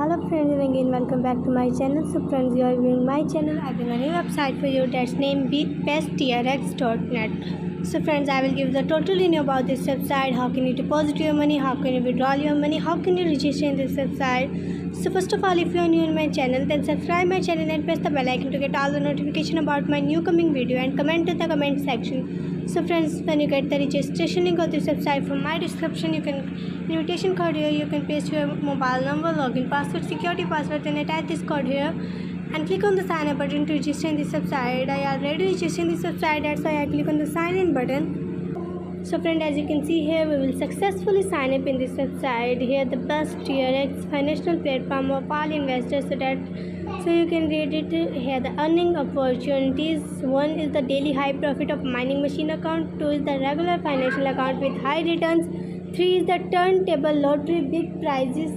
Hello friends, and again welcome back to my channel. So friends, you are viewing my channel. I have a new website for you that's named besttrx.net. So friends, I will give the total info about this website. How can you deposit your money, how can you withdraw your money, how can you register in this website. So first of all, if you are new in my channel, then subscribe my channel and press the bell icon to get all the notification about my new coming video, and comment in the comment section. So friends, when you get the registration link of this website from my description, you can invitation code here, you can paste your mobile number, login password, security password, then attach this code here and click on the sign up button to register in this website. I already registered in this website, that's why I click on the sign in button. So friend, as you can see here, we will successfully sign up in this website. Here the besttrx financial platform of all investors, so you can read it here. The earning opportunities: 1 is the daily high profit of mining machine account, 2 is the regular financial account with high returns, 3 is the turntable lottery, big prizes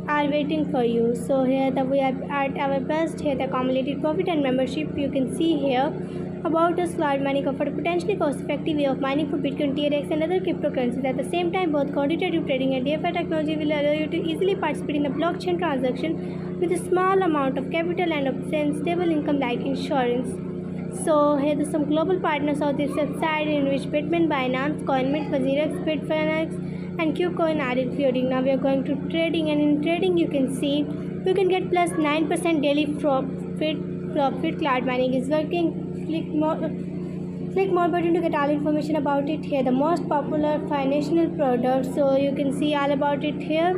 are waiting for you. So here we are at our best. Here the accumulated profit and membership, you can see here. About us: cloud mining offer a potentially cost-effective way of mining for Bitcoin, TRX and other cryptocurrencies. At the same time, both quantitative trading and DeFi technology will allow you to easily participate in the blockchain transaction with a small amount of capital and obtain stable income like insurance. So here are some global partners of this website, in which Bitmain, Binance, CoinMint, Wazirex, Bitfinex and KuCoin are including. Now we are going to trading, and in trading you can see you can get plus 9% daily profit. Cloud mining is working. Click more button to get all information about it. Here the most popular financial products, so you can see all about it here.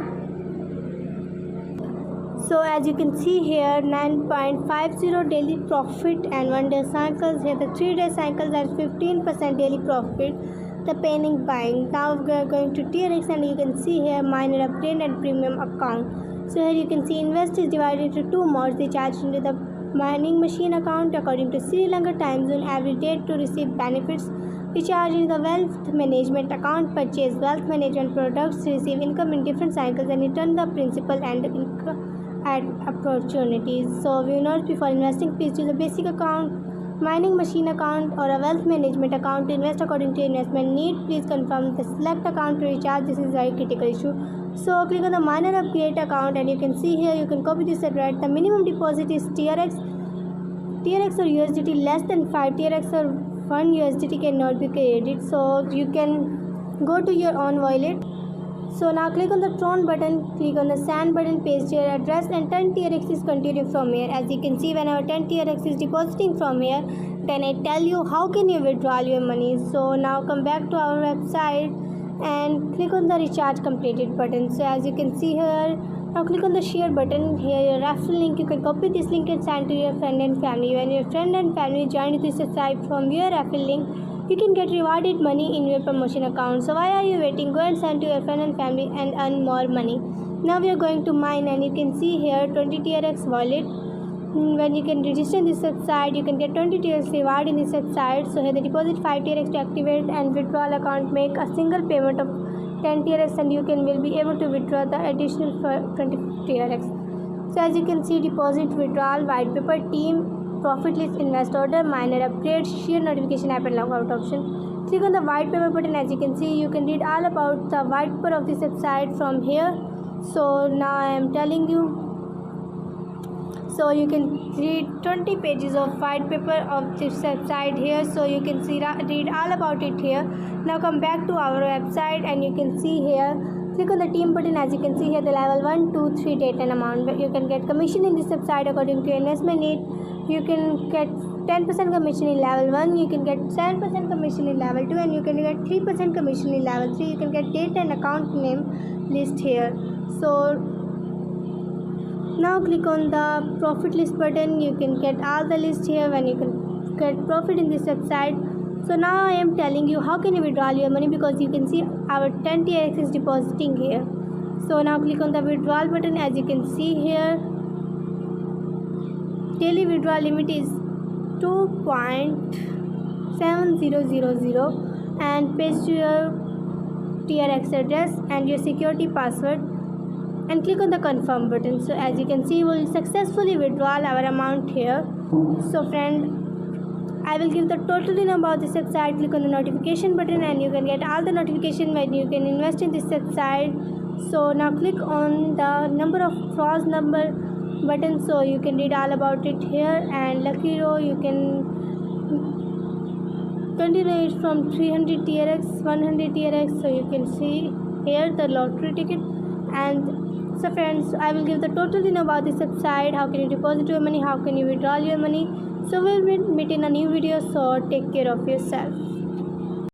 So as you can see here, 9.50 daily profit and 1 day cycles. Here the 3-day cycles are 15% daily profit. The paying buying. Now we are going to TRX, and you can see here miner upgrade and premium account. So here you can see invest is divided into 2 modes. They charge into the mining machine account according to Sri Lanka time zone every day to receive benefits. We charge in the wealth management account, purchase wealth management products, receive income in different cycles, and return the principal and at opportunities. So we know before investing, please choose a basic account, mining machine account or a wealth management account to invest according to investment need. Please confirm the select account to recharge. This is very critical issue. So click on the miner upgrade account, and you can see here you can copy this address. The minimum deposit is TRX or USDT. Less than 5 TRX or 1 USDT cannot be credited. So you can go to your own wallet. So now click on the Tron button, click on the send button, paste your address, and 10 TRX is continued from here. As you can see, whenever 10 TRX is depositing from here, then I tell you how can you withdraw your money. So now come back to our website and click on the recharge completed button. So as you can see here, now click on the share button. Here your referral link, you can copy this link and send to your friend and family. When your friend and family join this website from your referral link, you can get rewarded money in your promotion account. So why are you waiting? Go and send to your friend and family and earn more money. Now we are going to mine, and you can see here 20 TRX wallet. When you can register in this website, you can get 20 TRX reward in this website. So here the deposit 5 TRX to activate and withdrawal account. Make a single payment of 10 TRX and you will be able to withdraw the additional 20 TRX. So as you can see, deposit, withdrawal, white paper, team, profit list, invest order, miner upgrade, share notification, app and logout option. Click on the white paper button. As you can see, you can read all about the white paper of this website from here. So now I am telling you. So you can read 20 pages of white paper of this website here. So you can see read all about it here. Now come back to our website, and you can see here, click on the team button. As you can see here, the level 1, 2, 3 date and amount. But you can get commission in this website according to your investment need. You can get 10% commission in level 1, you can get 7% commission in level 2, and you can get 3% commission in level 3. You can get date and account name list here. So now click on the profit list button. You can get all the list here when you can get profit in this website. So now I am telling you how can you withdraw your money, because you can see our 10 TRX is depositing here. So now click on the withdrawal button. As you can see here, daily withdrawal limit is 2.7000, and paste your TRX address and your security password and click on the confirm button. So as you can see, we will successfully withdraw our amount here. So friend, I will give the total info about this website. Click on the notification button, and you can get all the notification when you can invest in this website. So now click on the number of cross number button, so you can read all about it here. And lucky row, you can continue it from 300 TRX, 100 TRX, so you can see here the lottery ticket. And so friends, I will give the total about this website, how can you deposit your money, how can you withdraw your money. So we'll meet in a new video, so take care of yourself.